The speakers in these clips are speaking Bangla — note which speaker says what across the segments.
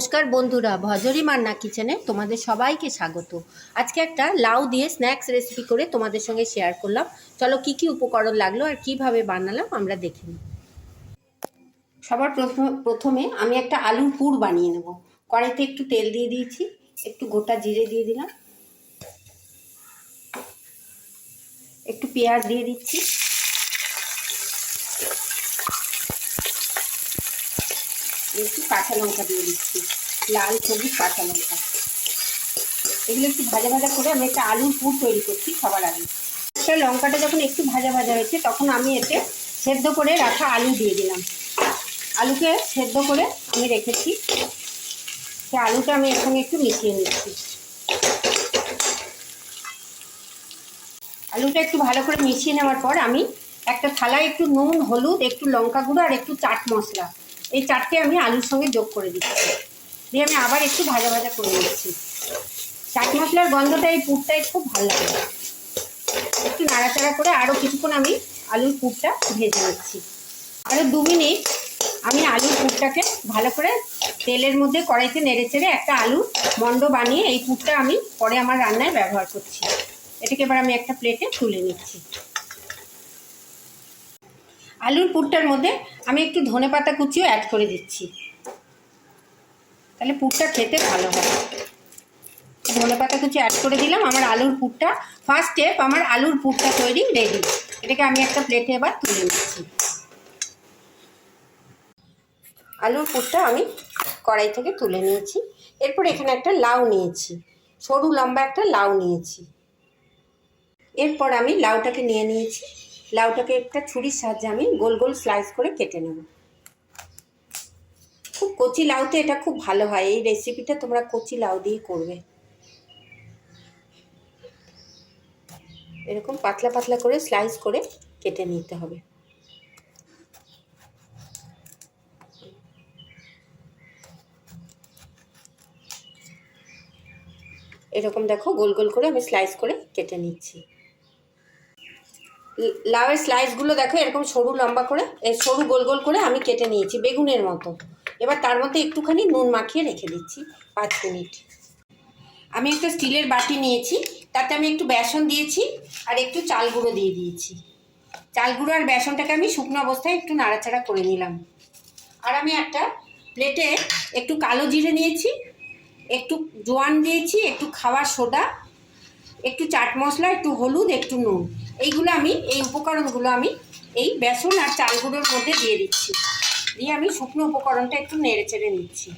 Speaker 1: নমস্কার বন্ধুরা, ভজরি মান্না কিচেনে তোমাদের সবাইকে স্বাগত। আজকে একটা লাউ দিয়ে স্ন্যাক্স রেসিপি করে তোমাদের সঙ্গে শেয়ার করলাম। চলো কি কি উপকরণ লাগলো আর কিভাবে বানালাম আমরা দেখে নিই। সবার প্রথমে আমি একটা আলুর পুর বানিয়ে নেব। কড়াইতে একটু তেল দিয়ে দিয়েছি, একটু গোটা জিরে দিয়ে দিলাম, একটু পেঁয়াজ দিয়ে দিচ্ছি, একটু কাঁচা লঙ্কা দিয়ে দিচ্ছি, লাল সবুজ কাঁচা লঙ্কা। এগুলো একটু ভাজা ভাজা করে আমি একটা আলুর পুর তৈরি করছি সবার আগে। লঙ্কাটা যখন একটু ভাজা ভাজা হয়েছে তখন আমি এতে সেদ্ধ করে রাখা আলু দিয়ে দিলাম। আলুকে সেদ্ধ করে আমি রেখেছি, সেই আলুটা আমি এর সঙ্গে একটু মিশিয়ে নিচ্ছি। আলুটা একটু ভালো করে মিশিয়ে নেওয়ার পর আমি একটা থালায় একটু নুন, হলুদ, একটু লঙ্কা গুঁড়ো আর একটু চাট মশলা, এই চারটে আমি আলুর সঙ্গে যোগ করে দিচ্ছি। দিয়ে আমি আবার একটু ভাজা ভাজা করে নিচ্ছি। চাট মশলার গন্ধটা এই পুরটাই খুব ভালো লাগে। একটু নাড়াচাড়া করে আরও কিছুক্ষণ আমি আলুর পুরটা ভেজে নিচ্ছি। আরও 2 মিনিট আমি আলুর পুরটাকে ভালো করে তেলের মধ্যে কড়াইতে নেড়ে চেড়ে একটা আলুর মণ্ড বানিয়ে এই পুরটা আমি পরে আমার রান্নায় ব্যবহার করছি। এটাকে এবার আমি একটা প্লেটে তুলে নিচ্ছি। আলুর পুরটার মধ্যে আমি একটু ধনেপাতা কুচিও অ্যাড করে দিচ্ছি, তাহলে পুরটা খেতে ভালো হয়। ধনেপাতা কুচি অ্যাড করে দিলাম। আমার আলুর পুরটা ফার্স্ট স্টেপ, আমার আলুর পুরটা তৈরি রেডি। এটাকে আমি একটা প্লেটে এবার তুলে নিচ্ছি। আলুর পুরটা আমি কড়াই থেকে তুলে নিয়েছি। এরপর এখানে একটা লাউ নিয়েছি, সরু লম্বা একটা লাউ নিয়েছি। এরপর আমি লাউটাকে নিয়ে নিয়েছি। লাউটাকে একটা ছুরির সাহায্যে আমি গোল গোল স্লাইস করে কেটে নেব। খুব কচি লাউতে এটা খুব ভালো হয়। এই রেসিপিটা তোমরা কচি লাউ দিয়ে করবে। এরকম পাতলা পাতলা করে স্লাইস করে কেটে নিতে হবে। এরকম দেখো গোল গোল করে আমি স্লাইস করে কেটে নিচ্ছি। লাউয়ের স্লাইসগুলো দেখো এরকম সরু লম্বা করে, সরু গোল গোল করে আমি কেটে নিয়েছি বেগুনের মতো। এবার তার মধ্যে একটুখানি নুন মাখিয়ে রেখে দিচ্ছি 5 মিনিট। আমি একটা স্টিলের বাটি নিয়েছি, তাতে আমি একটু বেসন দিয়েছি আর একটু চাল গুঁড়ো দিয়ে দিয়েছি। চাল গুঁড়ো আর বেসনটাকে আমি শুকনো অবস্থায় একটু নাড়াচাড়া করে নিলাম। আর আমি একটা প্লেটে একটু কালো জিরে নিয়েছি, একটু জোয়ান দিয়েছি, একটু খাবার সোডা, একটু চাট মশলা, একটু হলুদ, একটু নুন। এইগুলো আমি এই উপকরণগুলো আমি এই বেসন আর চাল গুঁড়োর মধ্যে দিয়ে দিচ্ছি। দিয়ে আমি শুকনো উপকরণটা একটু নেড়ে চেড়ে নিচ্ছি।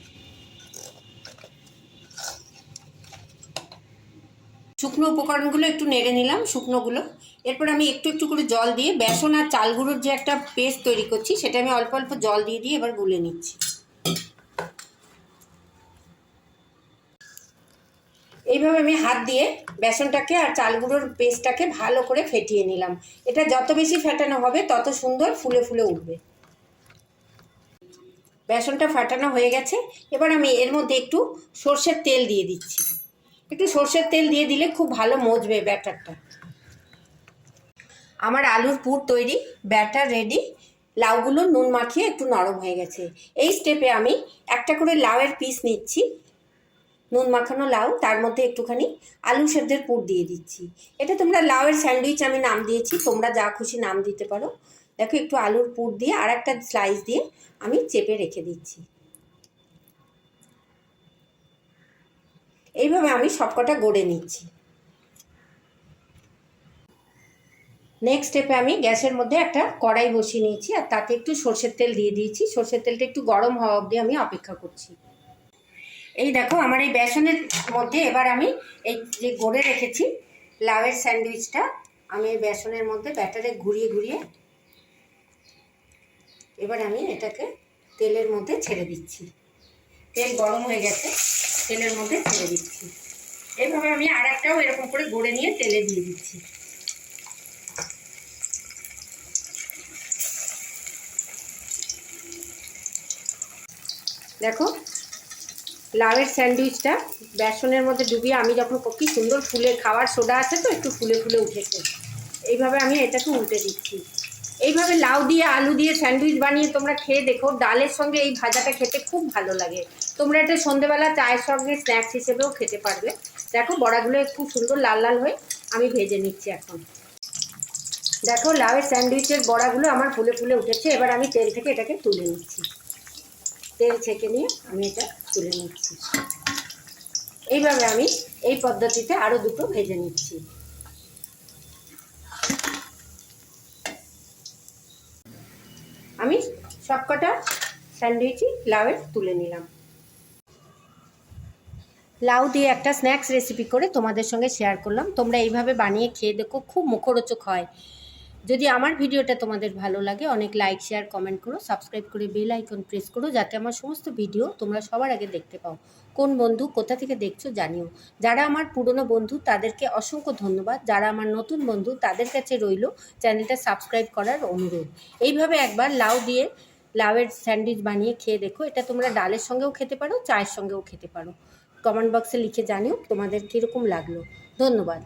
Speaker 1: শুকনো উপকরণগুলো একটু নেড়ে নিলাম, শুকনোগুলো। এরপর আমি একটু একটু করে জল দিয়ে বেসন আর চাল গুঁড়োর যে একটা পেস্ট তৈরি করছি সেটা আমি অল্প অল্প জল দিয়ে দিয়ে এবার গুলে নিচ্ছি। এইভাবে আমি হাত দিয়ে বেসনটাকে আর চাল গুঁড়োর পেস্টটাকে ভালো করে ফেটিয়ে নিলাম। এটা যত বেশি ফেটানো হবে তত সুন্দর ফুলে ফুলে উঠবে। বেসনটা ফাটানো হয়ে গেছে। এবার আমি এর মধ্যে একটু সর্ষের তেল দিয়ে দিচ্ছি। একটু সর্ষের তেল দিয়ে দিলে খুব ভালো মজবে ব্যাটারটা। আমার আলুর পুর তৈরি, ব্যাটার রেডি। লাউগুলো নুন মাখিয়ে একটু নরম হয়ে গেছে। এই স্টেপে আমি একটা করে লাউয়ের পিস নিচ্ছি, নুন মাখানো লাউ, তার মধ্যে একটুখানি আলু সেদ্ধের পুর দিয়ে দিচ্ছি। এটা তোমরা লাউয়ের স্যান্ডউইচ আমি নাম দিয়েছি, তোমরা যা খুশি নাম দিতে পারো। দেখো একটু আলুর পুর দিয়ে আর একটা স্লাইস দিয়ে আমি চেপে রেখে দিচ্ছি। এইভাবে আমি সবকটা গড়ে নিচ্ছি। নেক্সট স্টেপে আমি গ্যাসের মধ্যে একটা কড়াই বসিয়ে নিয়েছি আর তাতে একটু সর্ষের তেল দিয়ে দিয়েছি। সর্ষের তেলটা একটু গরম হওয়া অবধি আমি অপেক্ষা করছি। এই দেখো আমার এই বেসনের মধ্যে এবার আমি এই যে গড়ে রেখেছি লাউয়ের স্যান্ডউইচটা আমি এই বেসনের মধ্যে ব্যাটারে ঘুরিয়ে ঘুরিয়ে এবার আমি এটাকে তেলের মধ্যে ছেড়ে দিচ্ছি। তেল গরম হয়ে গেছে, তেলের মধ্যে ছেড়ে দিচ্ছি। এইভাবে আমি আর একটাও এরকম করে গড়ে নিয়ে তেলে দিয়ে দিচ্ছি। দেখো লাউয়ের স্যান্ডউইচটা বেসনের মধ্যে ডুবিয়ে আমি যখন কি সুন্দর ফুলে, খাওয়ার সোডা আছে তো একটু ফুলে ফুলে উঠেছে। এইভাবে আমি এটাকে উল্টে দিচ্ছি। এইভাবে লাউ দিয়ে আলু দিয়ে স্যান্ডউইচ বানিয়ে তোমরা খেয়ে দেখো, ডালের সঙ্গে এই ভাজাটা খেতে খুব ভালো লাগে। তোমরা এটা সন্ধ্যেবেলা চায়ের সঙ্গে স্ন্যাক্স হিসেবেও খেতে পারবে। দেখো বড়াগুলো খুব সুন্দর লাল লাল হয়ে আমি ভেজে নিচ্ছি এখন। দেখো লাউয়ের স্যান্ডউইচের বড়াগুলো আমার ফুলে ফুলে উঠেছে। এবার আমি তেল থেকে এটাকে তুলে নিচ্ছি, তেল ছেঁকে নিয়ে আমি এটা তুলে নিচ্ছি। এইভাবে আমি এই পদ্ধতিতে আরও দুটো ভেজে নিচ্ছি। আমি সবকটা স্যান্ডউইচই লাউয়ের তুলে নিলাম। লাউ দিয়ে একটা স্ন্যাক্স রেসিপি করে তোমাদের সঙ্গে শেয়ার করলাম। তোমরা এইভাবে বানিয়ে খেয়ে দেখো, খুব মুখরোচক হয়। যদি আমার ভিডিওটা তোমাদের ভালো লাগে অনেক লাইক শেয়ার কমেন্ট করো, সাবস্ক্রাইব করে বেল আইকন প্রেস করো, যাতে আমার সমস্ত ভিডিও তোমরা সবার আগে দেখতে পাও। কোন বন্ধু কোথা থেকে দেখছো জানিও। যারা আমার পুরনো বন্ধু তাদেরকে অসংখ্য ধন্যবাদ, যারা আমার নতুন বন্ধু তাদের কাছে রইল চ্যানেলটা সাবস্ক্রাইব করার অনুরোধ। এইভাবে একবার লাউ দিয়ে লাউয়ের স্যান্ডউইচ বানিয়ে খেয়ে দেখো। এটা তোমরা ডালের সঙ্গেও খেতে পারো, চায়ের সঙ্গেও খেতে পারো। কমেন্ট বক্সে লিখে জানিও তোমাদের কীরকম লাগলো। ধন্যবাদ।